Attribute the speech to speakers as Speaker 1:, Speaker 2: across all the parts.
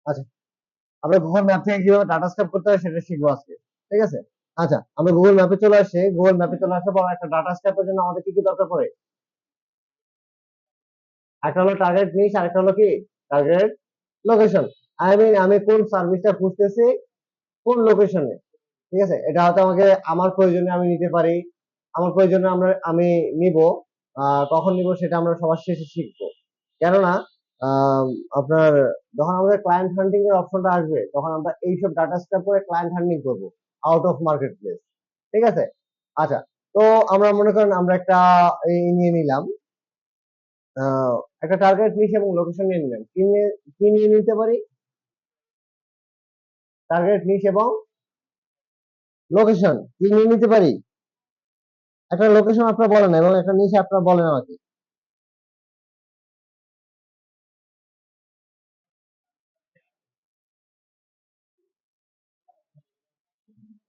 Speaker 1: আচ্ছা, আমরা Google map থেকে কিভাবে ডাটা স্ক্রাব করতে হয় সেটা শিখবো আজকে। ঠিক আছে? আচ্ছা, আমরা গুগল ম্যাপে চলে আসি। গুগল ম্যাপে চলে আসার পর একটা ডাটা স্ক্রাবের জন্য আমাদের কি কি দরকার পড়ে? একটা হলো টার্গেট নিশ, আরেকটা হলো কি টার্গেট লোকেশন। আমি কোন সার্ভিসটা খুঁজতেছি, কোন লোকেশনে। ঠিক আছে? এটা হয়তো আমাকে আমার প্রয়োজনে আমি নিতে পারি, আমার প্রয়োজনে আমি নিব। কখন নিব সেটা আমরা সবার শেষে শিখবো। কেননা আহ, আপনার যখন আমাদের ক্লায়েন্ট হান্টিং এর অপশনটা আসবে তখন আমরা এইসব ডাটা স্ক্র্যাপ করে ক্লায়েন্ট হান্টিং করবো আউট অফ মার্কেট প্লেস। ঠিক আছে? আচ্ছা, তো আমরা মনে করেন আমরা একটা নিয়ে নিলাম, আহ, একটা টার্গেট নিশ এবং লোকেশন নিয়ে নিলাম। কি নিয়ে নিতে পারি? টার্গেট নিশ এবং লোকেশন কি নিয়ে নিতে পারি? একটা লোকেশন আপনারা বলেন এবং একটা নিশ আপনারা বলেন আমাকে।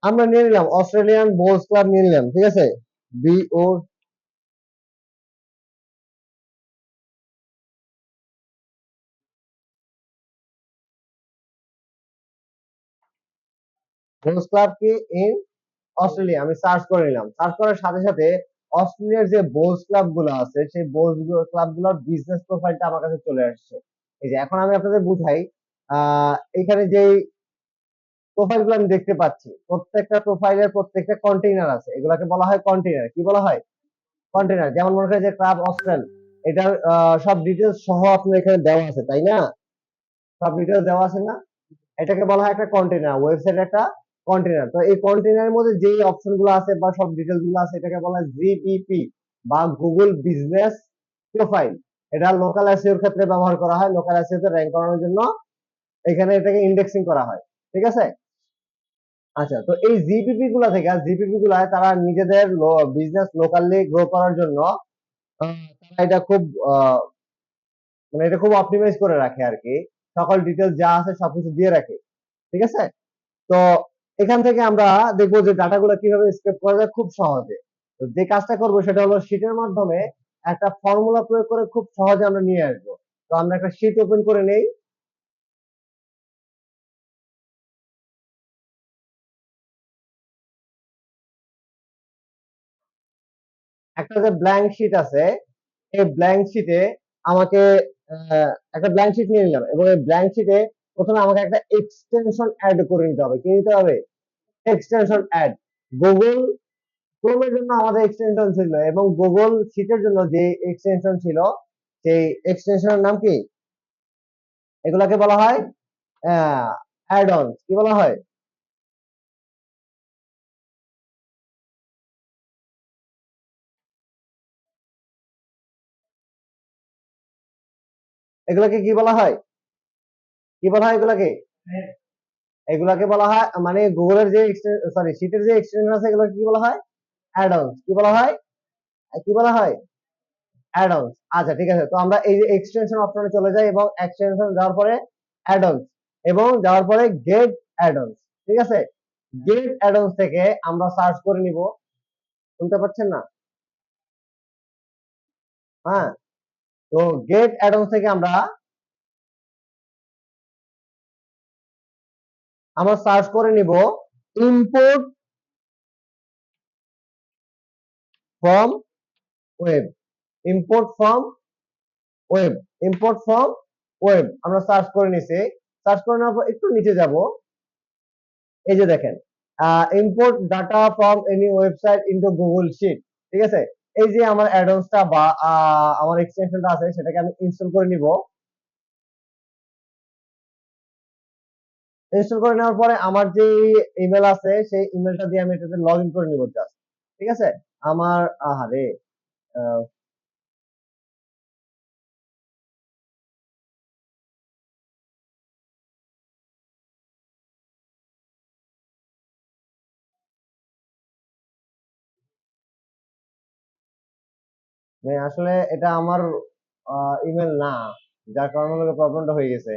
Speaker 1: আমরা নিয়ে নিলাম অস্ট্রেলিয়ান বোলস ক্লাব নিয়ে নিলাম। ঠিক আছে? BO বোলস ক্লাব কি ইন অস্ট্রেলিয়া আমি সার্চ করে নিলাম। সার্চ করার সাথে সাথে অস্ট্রেলিয়ার যে বোলস ক্লাব গুলো আছে সেই বোলস ক্লাব গুলোর বিজনেস প্রোফাইলটা আমার কাছে চলে আসছে। এই যে এখন আমি আপনাদের বুঝাই, এখানে যে প্রোফাইল গুলো আমি দেখতে পাচ্ছি প্রত্যেকটা প্রোফাইলের প্রত্যেকটা কন্টেইনার আছে, এগুলাকে বলা হয় কন্টেইনার। কি বলা হয়? কন্টেইনার। যেমন মনে করেন যে ক্লাব অস্ট্রেল, এটার সব ডিটেলস সহ আপনার এখানে দেওয়া আছে, তাই না? সব ডিটেলস দেওয়া আছে না? এটাকে বলা হয় একটা কন্টেইনার, ওয়েবসাইট একটা কন্টেইনার। তো এই কন্টেইনারের মধ্যে যেই অপশন গুলো আছে বা সব ডিটেলস গুলো আছে এটাকে বলা হয় জিপিপি বা গুগল বিজনেস প্রোফাইল। এটা লোকাল এসইও এর ক্ষেত্রে ব্যবহার করা হয়, লোকাল এসইও তে র‍্যাঙ্ক করানোর জন্য এখানে এটাকে ইন্ডেক্সিং করা হয়। ঠিক আছে? আচ্ছা, তো এই জিপিপি গুলা থেকে জিপিপি গুলা তারা নিজেদের বিজনেস লোকালি গ্রো করার জন্য তারা এটা খুব আহ, মানে এটা খুব অপটিমাইজ করে রাখে আর কি। সকল ডিটেলস যা আছে সবকিছু দিয়ে রাখে। ঠিক আছে? তো এখান থেকে আমরা দেখবো যে ডাটাগুলো কিভাবে স্ক্রেপ করা যায় খুব সহজে। তো যে কাজটা করবো সেটা হলো শীটের মাধ্যমে একটা ফর্মুলা প্রয়োগ করে খুব সহজে আমরা নিয়ে আসবো। তো আমরা একটা শীট ওপেন করে নেই। একটা যে ব্ল্যাঙ্ক শীট আছে, এই ব্ল্যাঙ্ক শীটে আমাকে একটা ব্ল্যাঙ্ক শীট নিয়ে নিলাম এবং এই ব্ল্যাঙ্ক শীটে প্রথমে আমাকে একটা এক্সটেনশন অ্যাড করে নিতে হবে। কি নিতে হবে? Extension add. গুগল ক্রোমের জন্য আমাদের এক্সটেনশন ছিল এবং গুগল শীটের জন্য যে এক্সটেনশন ছিল সেই এক্সটেনশনের নাম কি? এগুলাকে বলা হয় অ্যাড অন। কি বলা হয়? এগুলাকে কি বলা হয়? কি বলা হয় এগুলাকে? এগুলাকে বলা হয় মানে গুগলের যে সরি শীটের যে এক্সটেনশন আছে এগুলোকে কি বলা হয়? Add on. কি বলা হয়? কি বলা হয়? Add on. আচ্ছা, ঠিক আছে, তো আমরা এই যে এক্সটেনশন অপশনে চলে যাই এবং এক্সটেনশন যাওয়ার পরে অ্যাড অন এবং যাওয়ার পরে গেট অ্যাড অন। ঠিক আছে? গেট অ্যাড অন থেকে আমরা সার্চ করে নিব। শুনতে পাচ্ছেন না? হ্যাঁ, তো গেট অ্যাড অন থেকে আমরা সার্চ করে নিব import from web. Import from web. Import from web আমরা সার্চ করে নিছি। সার্চ করে নেওয়ার পর একটু নিচে যাব। এই যে দেখেন, import data from any website into Google sheet. ঠিক আছে? এই যে আমার অ্যাডভান্সটা বা আমার এক্সটেনশনটা আছে সেটাকে আমি ইনস্টল করে নিব। ইনস্টল করে নেওয়ার পরে আমার যে ইমেল আছে সেই ইমেলটা দিয়ে আমি এটাতে লগ ইন করে নিব জাস্ট। ঠিক আছে? আমার আহারে আহ, মানে আসলে এটা আমার ইমেল না, যার কারণে প্রবলেমটা হয়ে গেছে।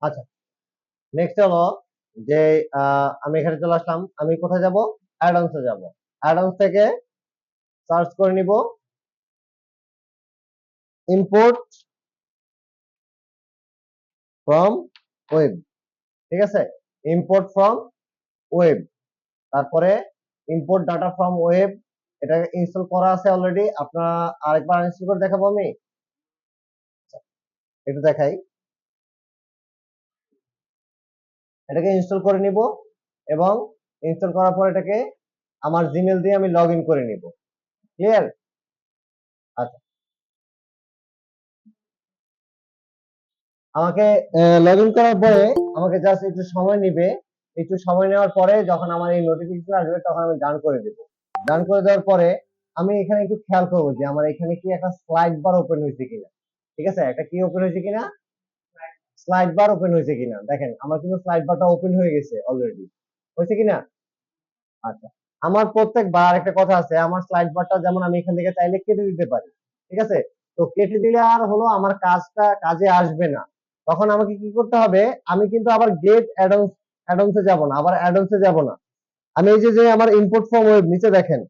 Speaker 1: আচ্ছা, নেক্সট হলো যে আমি এখানে চলে আসলাম, আমি কোথায় যাব, অ্যাডন্সে যাব। অ্যাডন্স থেকে সার্চ করে নিব ইম্পোর্ট ফ্রম ওয়েব, ঠিক আছে, ইম্পোর্ট ফ্রম ওয়েব, তারপরে ইম্পোর্ট ডাটা ফ্রম ওয়েব, এটা ইনস্টল করা আছে অলরেডি। আপনারা আরেকবার ইনস্টল করে দেখাবো আমি, একটু দেখাই। এটাকে ইনস্টল করে নিব এবং ইনস্টল করার পর এটাকে আমার জিমেল দিয়ে আমি লগ ইন করে নিব। ক্লিয়ার? আচ্ছা, আমাকে লগ ইন করার পরে আমাকে জাস্ট একটু সময় নিবে। একটু সময় নেওয়ার পরে যখন আমার এই নোটিফিকেশন আসবে তখন আমি ডান করে দেব। ডান করে দেওয়ার পরে আমি এখানে একটু খেয়াল করবো যে আমার এখানে কি একটা স্লাইড বার ওপেন হয়েছে কিনা। ঠিক আছে, একটা কি ওপেন হয়েছে কিনা, স্লাইড বার ওপেন হয়েছে কিনা। দেখেন আমার কিন্তু স্লাইড বারটা ওপেন হয়ে গেছে অলরেডি, হয়েছে কিনা। আচ্ছা, আমার প্রত্যেকবার একটা কথা আছে, আমার স্লাইড বারটা যেমন আমি এখান থেকে চাইলে কেটে দিতে পারি। ঠিক আছে, তো কেটে দিলে আর হলো আমার কাজটা কাজে আসবে না। তখন আমাকে কি করতে হবে, আমি কিন্তু আবার গেট অ্যাডন্সে যাব না, আবার অ্যাডন্সে যাব না। আমি এই যে আমার ইম্পোর্ট ফ্রম ওয়েব নিচে দেখেন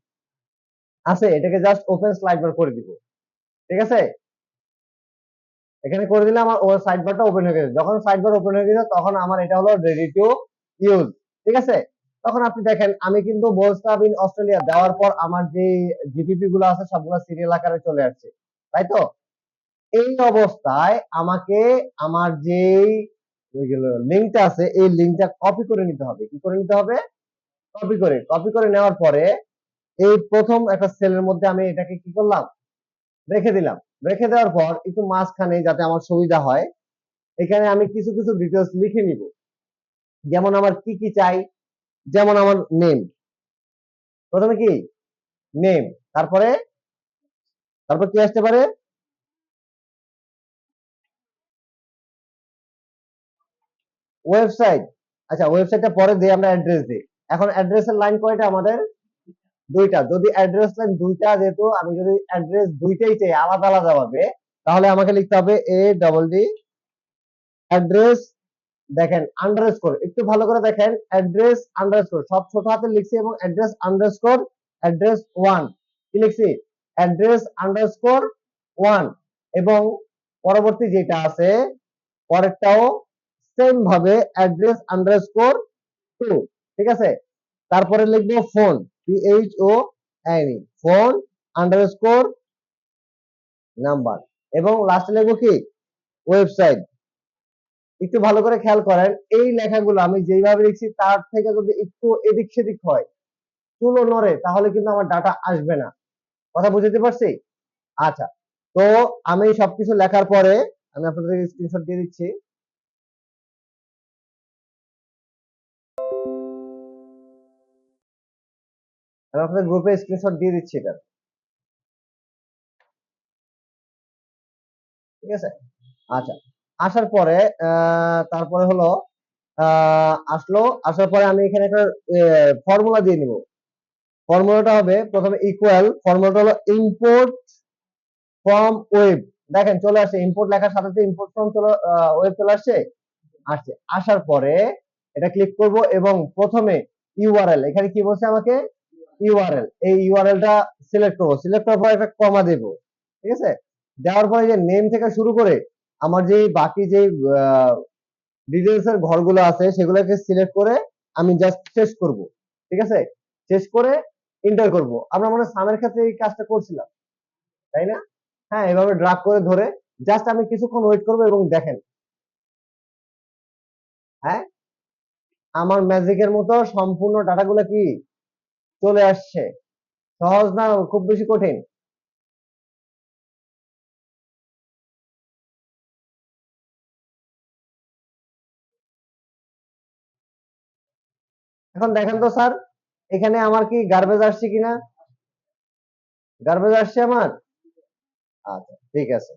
Speaker 1: আছে, এটাকে জাস্ট ওপেন স্লাইড বার করে দিব। ঠিক আছে, এখানে করে দিলে আমার ওর সাইড বারটা ওপেন হয়ে গেছে। যখন সাইড বার ওপেন হয়ে গেছে তখন আমার এটা হলো রেডি টু ইউজ। ঠিক আছে, তখন আপনি দেখেন আমি কিন্তু বোলস্টাফ ইন অস্ট্রেলিয়া দেওয়ার পর আমার যে জিপিপি গুলো আছে সবগুলো সিরিয়াল আকারে চলে আসছে, তাই তো। এই অবস্থায় আমাকে আমার যে লিঙ্কটা আছে এই লিঙ্কটা কপি করে নিতে হবে। কি করে নিতে হবে, কপি করে নেওয়ার পরে এই প্রথম একটা সেলের মধ্যে আমি এটাকে কি করলাম, রেখে দিলাম। রেখে দেওয়ার পর একটু মাঝখানে যাতে আমার সুবিধা হয়, এখানে আমি কিছু কিছু ডিটেলস লিখে নিব। যেমন আমার কি কি চাই, যেমন আমার নেম, প্রথমে কি নেম, তারপরে তারপর কি আসতে পারে, ওয়েবসাইট। আচ্ছা, ওয়েবসাইটটা পরে দিয়ে আমরা অ্যাড্রেস দিই। এখন অ্যাড্রেসের লাইন কয়টা আমাদের, দুইটা। যদি অ্যাড্রেস লাইন দুইটা, যেহেতু আমি যদি অ্যাড্রেস দুইটাই চাই আলাদা আলাদা ভাবে, তাহলে আমাকে লিখতে হবে এ ডবল ডি অ্যাড্রেস, দেখেন আন্ডারস্কোর, একটু ভালো করে দেখেন, অ্যাড্রেস আন্ডারস্কোর সব ছোট হাতে লিখছি এবং অ্যাড্রেস আন্ডারস্কোর অ্যাড্রেস ওয়ান, কি লিখছি, অ্যাড্রেস আন্ডারস্কোর ওয়ান। এবং পরবর্তী যেটা আছে পরেরটাও সেম ভাবে অ্যাড্রেস আন্ডারস্কোর টু। ঠিক আছে, তারপরে লিখবো phone, PHON, phone underscore number, এবং লাস্টে লিখবো কি ওয়েবসাইট। একটু ভালো করে খেয়াল করেন, এই লেখাগুলো আমি যেইভাবে লিখছি তার থেকে যদি একটু এদিক সেদিক হয়, তুলো নড়ে, তাহলে কিন্তু আমার ডাটা আসবে না। কথা বুঝতে পারছি? আচ্ছা, তো আমি সবকিছু লেখার পরে আমি আপনাদের স্ক্রিনশট দিয়ে দিচ্ছি। আমি আপনাদের গ্রুপে স্ক্রিনশট দিয়ে দিচ্ছি এটা। ঠিক আছে, আচ্ছা, আসার পরে তারপরে হলো আসলো, আসার পরে আমি এখানে একটা ফর্মুলা দিয়ে নিব। ফর্মুলাটা হবে প্রথমে ইকুয়াল, ফর্মুলাটা হলো ইম্পোর্ট ফ্রম ওয়েব। দেখেন চলে আসছে, ইম্পোর্ট লেখার সাথে সাথে ইম্পোর্ট ফ্রম চলে ওয়েব চলে আসছে। আসছে, আসার পরে এটা ক্লিক করব এবং প্রথমে ইউআরএল, এখানে কি বলছে আমাকে, ইউআরএল, এই ইউআরএলটা সিলেক্ট করব। সিলেক্ট করার পর একটা কমা দেব। ঠিক আছে, দেওয়ার পরে যে নেম থেকে শুরু করে আমার যে বাকি যে ডিটেলস এর ঘরগুলো আছে সেগুলোকে সিলেক্ট করে আমি জাস্ট শেষ করব। ঠিক আছে, শেষ করে এন্টার করব। আমরা মনে হয় সামের ক্ষেত্রে এই কাজটা করছিলাম, তাই না? হ্যাঁ, এভাবে ড্রাগ করে ধরে জাস্ট আমি কিছুক্ষণ ওয়েট করব এবং দেখেন, হ্যাঁ, আমার ম্যাজিকের মতো সম্পূর্ণ ডাটাগুলো কি চলে আসছে। সহজ না, খুব বেশি কঠিন? এখন দেখেন তো স্যার, এখানে আমার কি গার্বেজ আসছে কিনা, গার্বেজ আসছে আমার। আচ্ছা, ঠিক আছে।